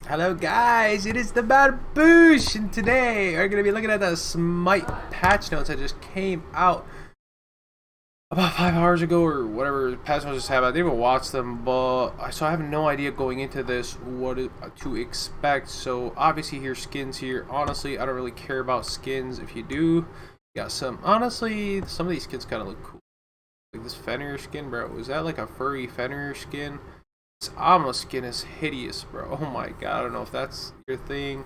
Hello guys, it is the Barboosh, and today we're going to be looking at the Smite patch notes that just came out about 5 hours ago or whatever patch notes just have. I didn't even watch them, but so I have no idea going into this what to expect. So obviously here's skins here. Honestly, I don't really care about skins. If you do, you got some. Honestly, some of these skins kind of look cool. Like this Fenrir skin, bro. Was that like a furry Fenrir skin? This Amma skin is hideous, bro. Oh my god, I don't know if that's your thing.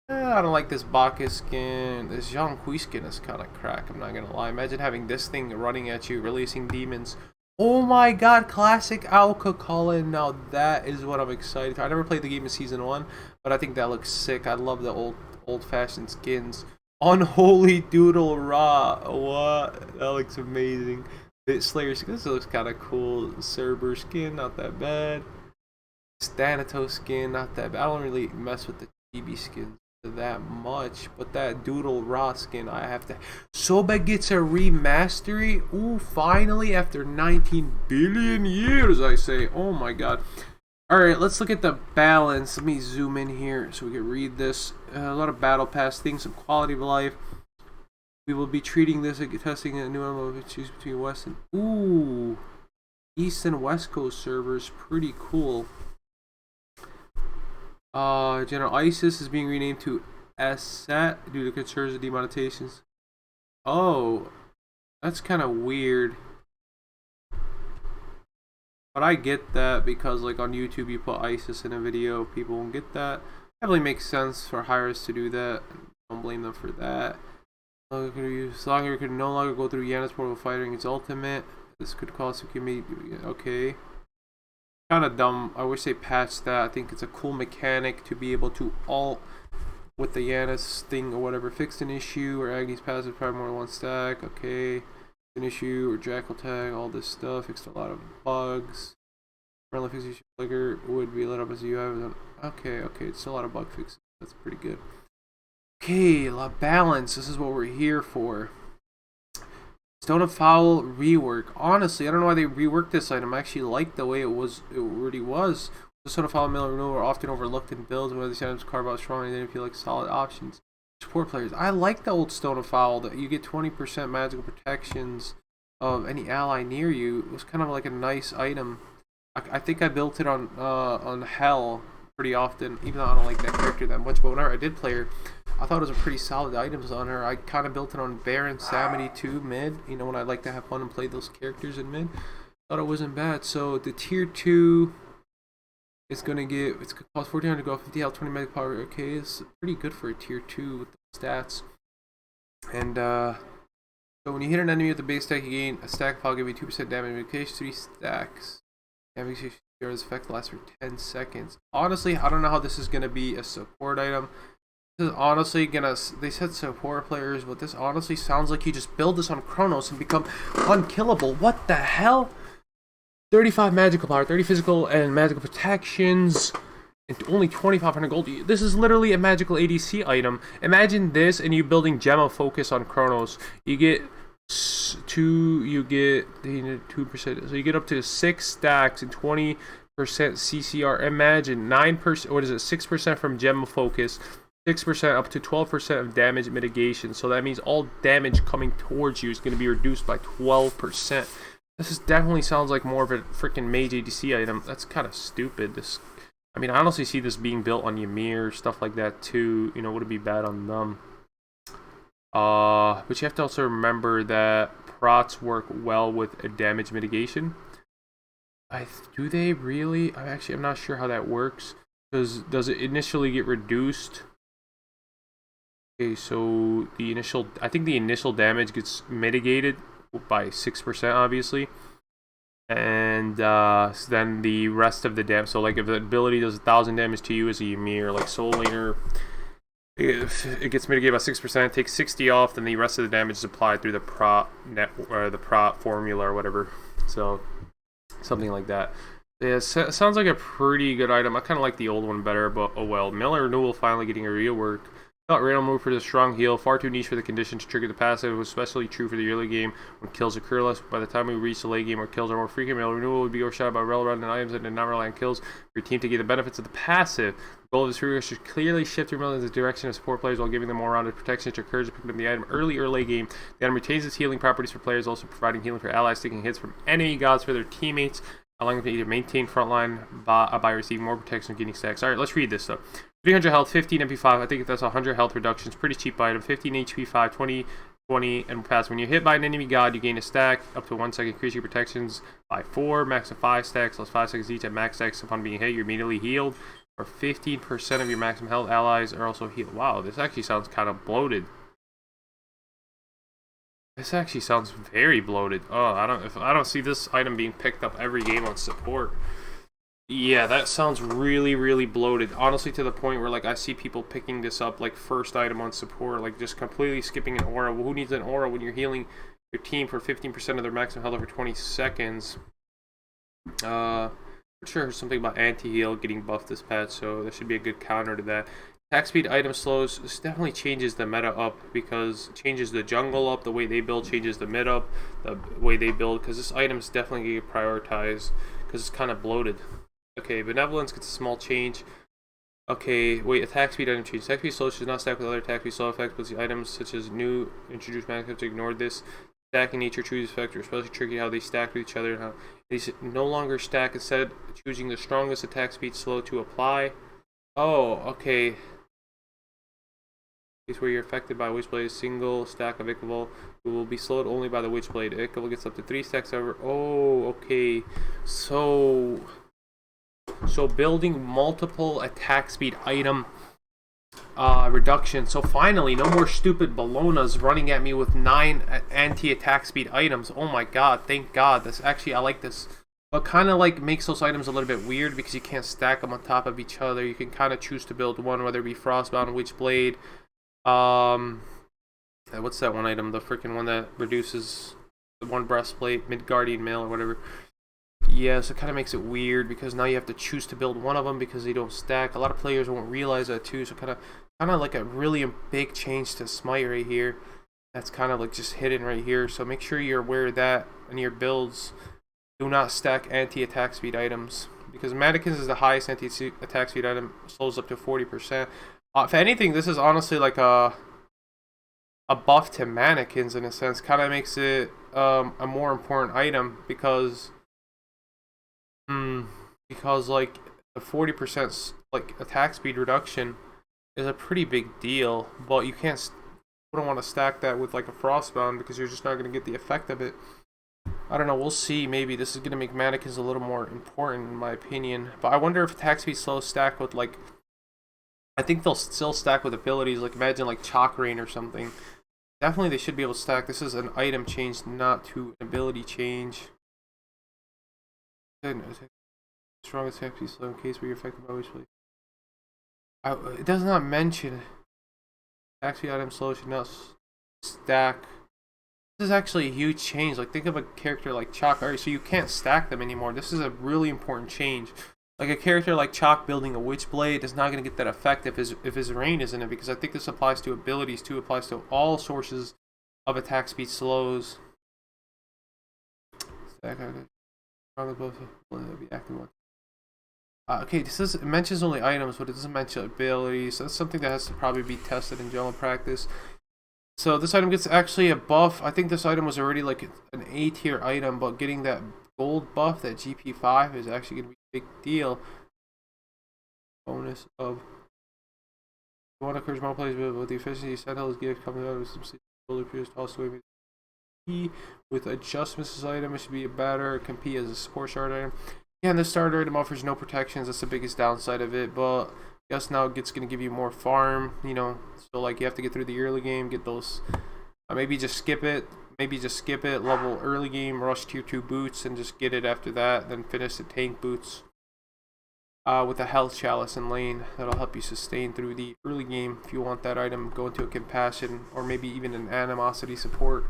I don't like this Bacchus skin. This Jean Kui skin is kind of crack, I'm not gonna lie. Imagine having this thing running at you, releasing demons. Oh my god, classic Alka Colin. Now that is what I'm excited for. I never played the game in Season 1, but I think that looks sick. I love the old-fashioned skins. Unholy Doodle Raw. What? That looks amazing. Bit Slayer skin, this looks kind of cool. Cerber skin, not that bad. Thanatos skin, not that bad. I don't really mess with the chibi skins that much, but that Doodle Raw skin, I have to. Soba gets a remastery. Ooh, finally, after 19 billion years, I say. Oh my god. Alright, let's look at the balance. Let me zoom in here so we can read this. A lot of battle pass things, some quality of life. We will be treating this as testing a new MMO choose between West and East and West Coast servers. Pretty cool. General ISIS is being renamed to SSET due to concerns of demonetizations. Oh, that's kind of weird. But I get that because like on YouTube you put ISIS in a video, people won't get that. Definitely makes sense for hires to do that. Don't blame them for that. Slanger could no longer go through Yana's portal fighting its ultimate. This could cause Tsukimi. Okay. Kind of dumb. I wish they patched that. I think it's a cool mechanic to be able to ult with the Yana's thing or whatever. Fixed an issue or Agni's passive probably more than one stack. Okay. An issue or Jackal tag. All this stuff. Fixed a lot of bugs. Friendly fix issue flicker would be lit up as you have. Okay. It's a lot of bug fixes. That's pretty good. Okay, La Balance, this is what we're here for. Stone of Foul rework. Honestly, I don't know why they reworked this item. I actually like the way it already was. The Stone of Foul and Mill Renewal are often overlooked in builds, and whether these items carve out strongly, they didn't feel like solid options. Support players. I like the old Stone of Foul, that you get 20% magical protections of any ally near you. It was kind of like a nice item. I think I built it on Hell pretty often, even though I don't like that character that much, but whenever I did play her, I thought it was a pretty solid items on her. I kind of built it on Baron, Samity too, mid. You know, when I like to have fun and play those characters in mid. Thought it wasn't bad. So the tier 2 is gonna get, it's gonna cost 1400 to go, 50 health, 20 mega power. Okay, it's pretty good for a tier 2 with the stats. And so when you hit an enemy with the base stack, you gain a stack of power, give you 2% damage. Medication, 3 stacks. Damage effect lasts for 10 seconds. Honestly, I don't know how this is gonna be a support item. This is honestly gonna, they said support players, but this honestly sounds like you just build this on Chronos and become unkillable. What the hell? 35 magical power, 30 physical and magical protections, and only 2500 gold. This is literally a magical ADC item. Imagine this and you building Gemma focus on Chronos. You get 2%, so you get up to 6 stacks and 20% CCR. Imagine 9%, what is it, 6% from Gemma focus, 6% up to 12% of damage mitigation. So that means all damage coming towards you is going to be reduced by 12%. This is definitely sounds like more of a freaking mage ADC item. That's kind of stupid. I mean, I honestly see this being built on Ymir, stuff like that too. You know, would it be bad on them? But you have to also remember that prots work well with a damage mitigation. Do they really? I'm not sure how that works. Does it initially get reduced? Okay, so I think the initial damage gets mitigated by 6%, obviously, and so then the rest of the damage. So, like, if the ability does 1000 damage to you as a Ymir, like Soul Laner, if it gets mitigated by 6%, takes 60 off, then the rest of the damage is applied through the prot or the prot formula or whatever. So, something like that. Yeah, it sounds like a pretty good item. I kind of like the old one better, but oh well. Miller Renewal finally getting a rework. Not random move for the strong heal, far too niche for the condition to trigger the passive. It was especially true for the early game when kills occur less. By the time we reach the late game where kills are more frequent, renewal would be overshadowed by relevant items that did not rely on kills for your team to get the benefits of the passive. The goal of this trigger should clearly shift your mill in the direction of support players while giving them more rounded protection to encourage picking up the item early or late game. The item retains its healing properties for players, also providing healing for allies taking hits from enemy gods for their teammates, allowing them to either maintain frontline by receiving more protection or getting stacks. Alright, let's read this though. 300 health, 15 MP5. I think that's 100 health reduction. It's pretty cheap item. 15 HP 5, 20, 20, and pass. When you're hit by an enemy god, you gain a stack up to 1 second. Increase your protections by 4. Max of 5 stacks, plus 5 seconds each at max stacks. Upon being hit, you're immediately healed. Or 15% of your maximum health allies are also healed. Wow, this actually sounds kind of bloated. This actually sounds very bloated. Oh, I don't see this item being picked up every game on support. Yeah, that sounds really, really bloated. Honestly, to the point where, like, I see people picking this up, like, first item on support, like, just completely skipping an aura. Well, who needs an aura when you're healing your team for 15% of their maximum health over 20 seconds? I'm sure something about anti-heal getting buffed this patch, so that should be a good counter to that. Attack speed item slows. This definitely changes the meta up, because it changes the jungle up, the way they build changes the mid up, the way they build, because this item is definitely going to get prioritized, because it's kind of bloated. Okay, Benevolence gets a small change. Okay, wait, attack speed item change. Attack speed slow should not stack with other attack speed slow effects, but the items such as new introduced Mannequin Scepter ignore this. Stacking nature choose effect are especially tricky how they stack with each other and how these no longer stack, instead choosing the strongest attack speed slow to apply. Oh, okay. Case where you're affected by Witchblade, single stack of Ichval will be slowed only by the Witchblade. Ichval gets up to 3 stacks over. Oh, okay. So building multiple attack speed item reduction. So finally, no more stupid Bolognas running at me with 9 anti-attack speed items. Oh my god, thank god. This actually, I like this. But kind of like makes those items a little bit weird because you can't stack them on top of each other. You can kind of choose to build one, whether it be Frostbound, Witchblade. What's that one item? The freaking one that reduces the one breastplate, Midgardian Mail or whatever. Yeah, so it kind of makes it weird because now you have to choose to build one of them because they don't stack. A lot of players won't realize that too. So kind of like a really big change to Smite right here. That's kind of like just hidden right here. So make sure you're aware of that in your builds. Do not stack anti-attack speed items because Mannequins is the highest anti-attack speed item. Slows up to 40%. If anything, this is honestly like a buff to Mannequins in a sense. Kind of makes it a more important item because like the 40% like attack speed reduction is a pretty big deal, but you don't want to stack that with like a Frostbound because you're just not going to get the effect of it. I don't know, we'll see. Maybe this is going to make Mannequins a little more important in my opinion, but I wonder if attack speed slow stack with like, I think they'll still stack with abilities, like imagine like Chalk Rain or something. Definitely they should be able to stack. This is an item change, not to an ability change. Strong attack speed slow in case where you're affected by Witchblade. It does not mention attack speed item slow should not stack. This is actually a huge change. Like think of a character like Chalk. Alright, so you can't stack them anymore. This is a really important change. Like a character like Chalk building a Witchblade is not going to get that effect if his Rain is in it, because I think this applies to abilities too. It applies to all sources of attack speed slows. Stack be active one. Okay, it mentions only items, but it doesn't mention abilities. So that's something that has to probably be tested in general practice. So this item gets actually a buff. I think this item was already like an A tier item, but getting that gold buff, that GP5, is actually going to be a big deal. Bonus of one occurs more plays with the efficiency Sentinel's gift coming out of some appears to also with adjustments. This item, it should be a better compete as a support starter item. Yeah, and the starter item offers no protections. That's the biggest downside of it, but I guess now it's going to give you more farm, you know. So like you have to get through the early game, get those, maybe just skip it, level early game, rush tier 2 boots, and just get it after that, then finish the tank boots with a health chalice in lane. That'll help you sustain through the early game. If you want that item, go into a compassion or maybe even an animosity support.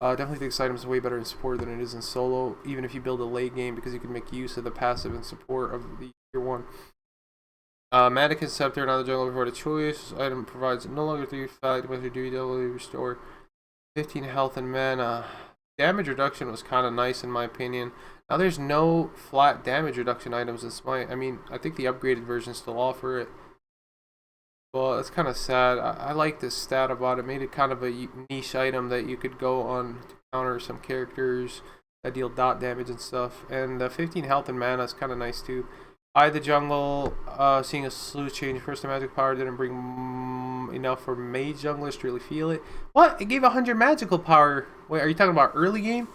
Definitely think this item is way better in support than it is in solo, even if you build a late game, because you can make use of the passive and support of the tier 1. Mannequin Scepter, another jungle before the choice. This item provides no longer 3 value damage or durability, restore 15 health and mana. Damage reduction was kind of nice in my opinion. Now there's no flat damage reduction items in Smite. I mean, I think the upgraded versions still offer it. Well, it's kind of sad. I like this stat about it. Made it kind of a niche item that you could go on to counter some characters that deal dot damage and stuff. And the 15 health and mana is kind of nice too. The jungle, seeing a sleuth change first to magic power didn't bring enough for mage junglers to really feel it. What? It gave 100 magical power. Wait, are you talking about early game?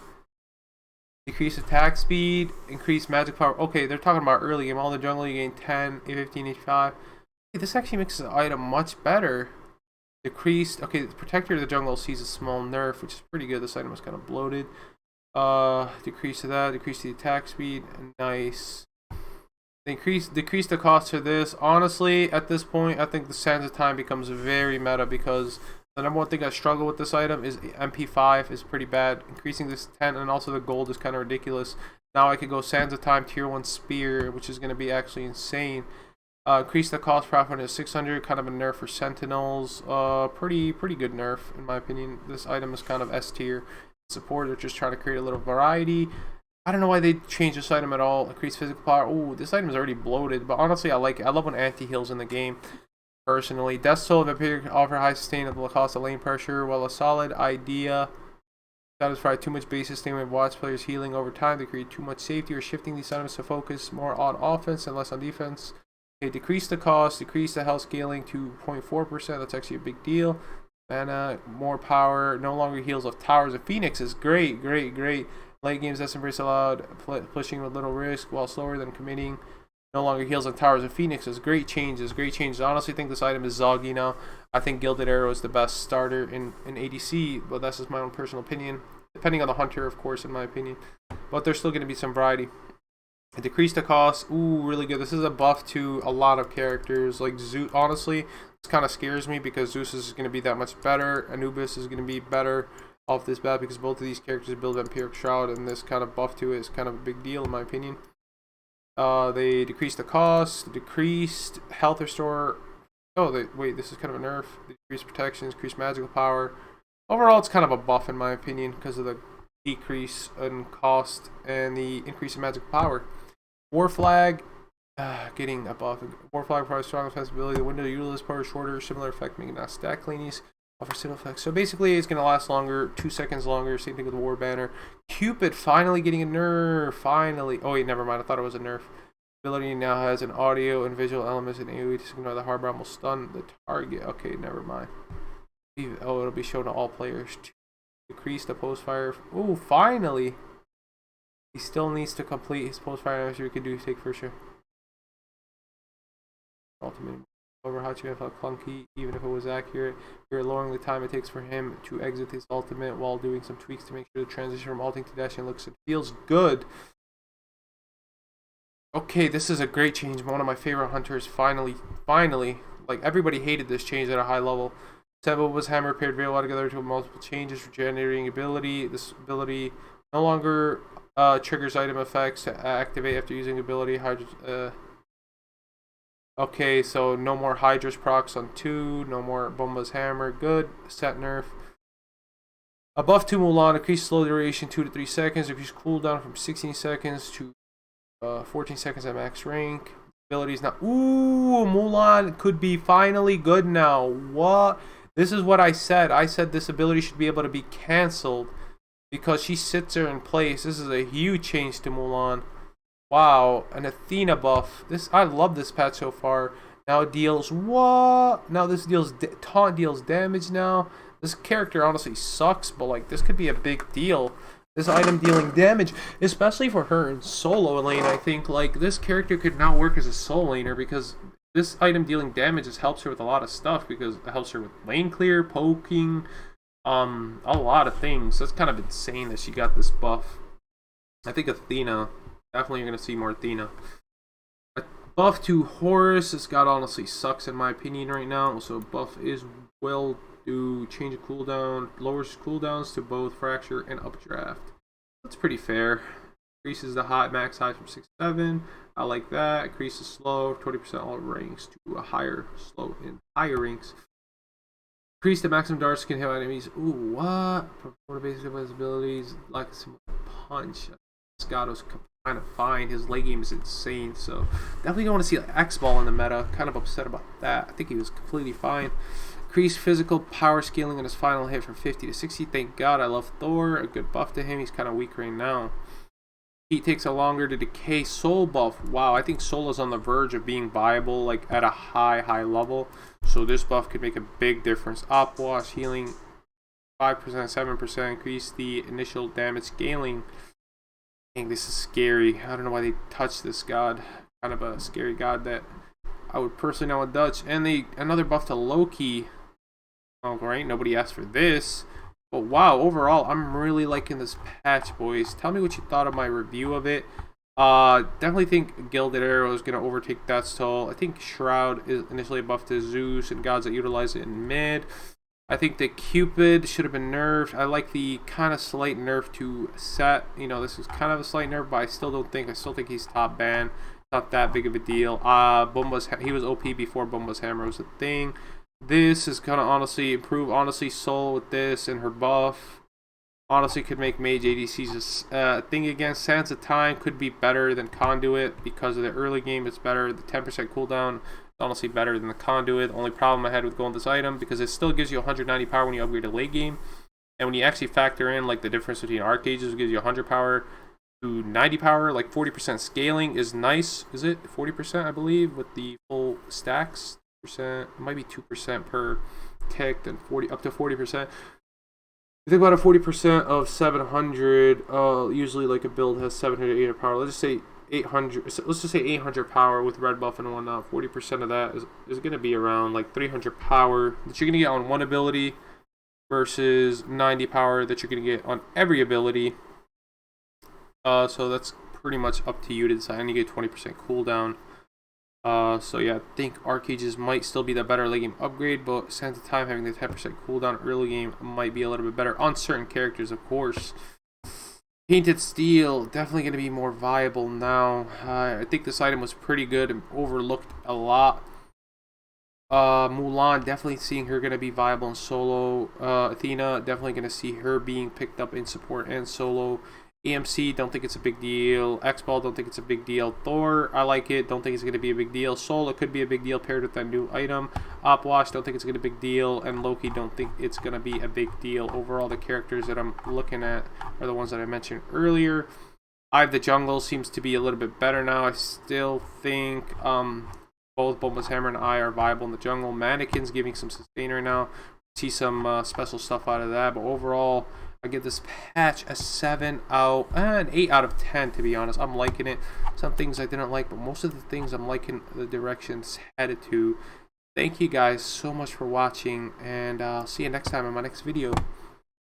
Decrease attack speed, increase magic power. Okay, they're talking about early game. All the jungle you gain 10, 15, 85. Hey, this actually makes the item much better. Decreased. Okay, the protector of the jungle sees a small nerf, which is pretty good. This item is kind of bloated. Decrease to that. Decrease the attack speed. Nice. Decrease the cost for this. Honestly, at this point, I think the Sands of Time becomes very meta because the number one thing I struggle with this item is MP5 is pretty bad. Increasing this 10 and also the gold is kind of ridiculous. Now I could go Sands of Time tier 1 spear, which is going to be actually insane. Increase the cost profit to 600, kind of a nerf for sentinels. Pretty good nerf in my opinion. This item is kind of S tier support. They're just trying to create a little variety. I don't know why they changed this item at all. Increase physical power. Ooh, this item is already bloated, but honestly I like it. I love when anti-heals in the game. Personally, Death Soul of Vampire can offer high sustain at the cost of lane pressure, while a solid idea satisfy too much base sustain with watch players healing over time. They create too much safety or shifting these items to focus more on offense and less on defense. Okay, decrease the cost, decrease the health scaling to 0.4%. That's actually a big deal. Mana, more power, no longer heals of towers of Phoenix is great. Late games that's embrace allowed pushing with little risk while slower than committing. No longer heals on towers of Phoenix is great changes. I honestly think this item is Zoggy now. I think Gilded Arrow is the best starter in ADC, but that's just my own personal opinion. Depending on the hunter, of course, in my opinion. But there's still going to be some variety. Decrease the cost. Ooh, really good. This is a buff to a lot of characters. Like Zeus, honestly, this kind of scares me because Zeus is going to be that much better. Anubis is going to be better off this bat because both of these characters build Vampiric Shroud, and this kind of buff to it is kind of a big deal in my opinion. They decreased the cost, decreased health restore. Oh, wait, this is kind of a nerf. They decreased protection, decreased magical power. Overall, it's kind of a buff in my opinion because of the decrease in cost and the increase in magical power. War Flag, getting a buff. War Flag provides strong defensibility. The window to utilize power is shorter. Similar effect, making not stack cleanies. Offer similar effects. So basically, it's going to last longer, 2 seconds longer. Same thing with the War Banner. Cupid finally getting a nerf. Finally. Oh wait, never mind. I thought it was a nerf. Ability now has an audio and visual elements in AoE to ignore the hard bomb will stun the target. Okay, never mind. Oh, it'll be shown to all players. Decrease the post fire. Oh, finally. He still needs to complete his post fire damage. We could do take for sure. Ultimate. However, Hachi felt clunky, even if it was accurate. We are lowering the time it takes for him to exit his ultimate while doing some tweaks to make sure the transition from ulting to dashing looks and feels good. Okay, this is a great change. One of my favorite hunters finally, like everybody hated this change at a high level. Sebulba's hammer paired very well together to multiple changes, regenerating ability. This ability no longer triggers item effects to activate after using ability. Okay, so no more Hydra's procs on 2, no more Bumba's hammer, good. Set nerf. A buff to Mulan, increase slow duration 2 to 3 seconds, increase cooldown from 16 seconds to 14 seconds at max rank. Abilities now. Ooh, Mulan could be finally good now. What? This is what I said. I said this ability should be able to be cancelled because she sits there in place. This is a huge change to Mulan. Wow, an Athena buff. I love this patch so far. Now it deals what? Now this deals taunt deals damage now. This character honestly sucks, but like this could be a big deal. This item dealing damage, especially for her in solo lane. I think like this character could now work as a solo laner because this item dealing damage just helps her with a lot of stuff because it helps her with lane clear, poking, a lot of things. That's kind of insane that she got this buff. I think Athena. Definitely you're going to see more Athena. A buff to Horus. This god honestly sucks in my opinion right now. So buff is will do change of cooldown. Lowers cooldowns to both fracture and updraft. That's pretty fair. Increases the max height from 6 to 7. I like that. Increases slow, 20% all ranks to a higher slow in higher ranks. Increase the maximum darts can hit enemies. Ooh, what? Perform basic of his abilities, like a similar punch. Scotto's kind of fine. His late game is insane, so definitely don't want to see like X-Ball in the meta. Kind of upset about that. I think he was completely fine. Increase physical power scaling in his final hit from 50 to 60. Thank God. I love Thor. A good buff to him. He's kind of weak right now. Heat takes a longer to decay. Soul buff. Wow, I think Soul is on the verge of being viable, like at a high level. So this buff could make a big difference. Op wash healing 5%, 7%. Increase the initial damage scaling. Dang, this is scary. I don't know why they touched this god. Kind of a scary god that I would personally know in Dutch. And another buff to Loki. Oh, right. Nobody asked for this. But wow, overall, I'm really liking this patch, boys. Tell me what you thought of my review of it. Definitely think Gilded Arrow is going to overtake Death's Toll. I think Shroud is initially a buff to Zeus and gods that utilize it in mid. I think that Cupid should have been nerfed. I like the kind of slight nerf to Set. You know, this is kind of a slight nerf, but I still think he's top ban. Not that big of a deal. He was OP before Bumba's Hammer was a thing. This is gonna honestly improve. Honestly, Soul with this and her buff honestly could make Mage ADC's a thing again. Sands of Time could be better than Conduit because of the early game. It's better. The 10% cooldown is honestly better than the Conduit. The only problem I had with going this item because it still gives you 190 power when you upgrade to late game, and when you actually factor in like the difference between Arcages, it gives you 100 power to 90 power. Like 40% scaling is nice. Is it 40%? I believe with the full stacks. It might be 2% per tick, then 40 up to 40%. You think about a 40% of 700. Usually like a build has 700, 800 power. Let's just say 800. Let's just say 800 power with red buff and whatnot. 40% of that is going to be around like 300 power that you're going to get on one ability versus 90 power that you're going to get on every ability. So that's pretty much up to you to decide. And you get 20% cooldown. So yeah, I think Arcages might still be the better late game upgrade, but Sands of Time having the 10% cooldown early game might be a little bit better on certain characters, of course. Painted Steel, definitely going to be more viable now. I think this item was pretty good and overlooked a lot. Mulan, definitely seeing her going to be viable in solo. Athena, definitely going to see her being picked up in support and solo. EMC, don't think it's a big deal. X-Ball, don't think it's a big deal. Thor, I like it. Don't think it's going to be a big deal. Soul, it could be a big deal paired with that new item. Opwash, don't think it's going to be a big deal. And Loki, don't think it's going to be a big deal. Overall, the characters that I'm looking at are the ones that I mentioned earlier. Eye of the Jungle seems to be a little bit better now. I still think both Bulma's Hammer and Eye are viable in the jungle. Mannequin's giving some sustainer now. See some special stuff out of that. But overall, I give this patch a 7 out and 8 out of 10, to be honest. I'm liking it. Some things I didn't like, but most of the things I'm liking the directions headed to. Thank you guys so much for watching, and I'll see you next time in my next video.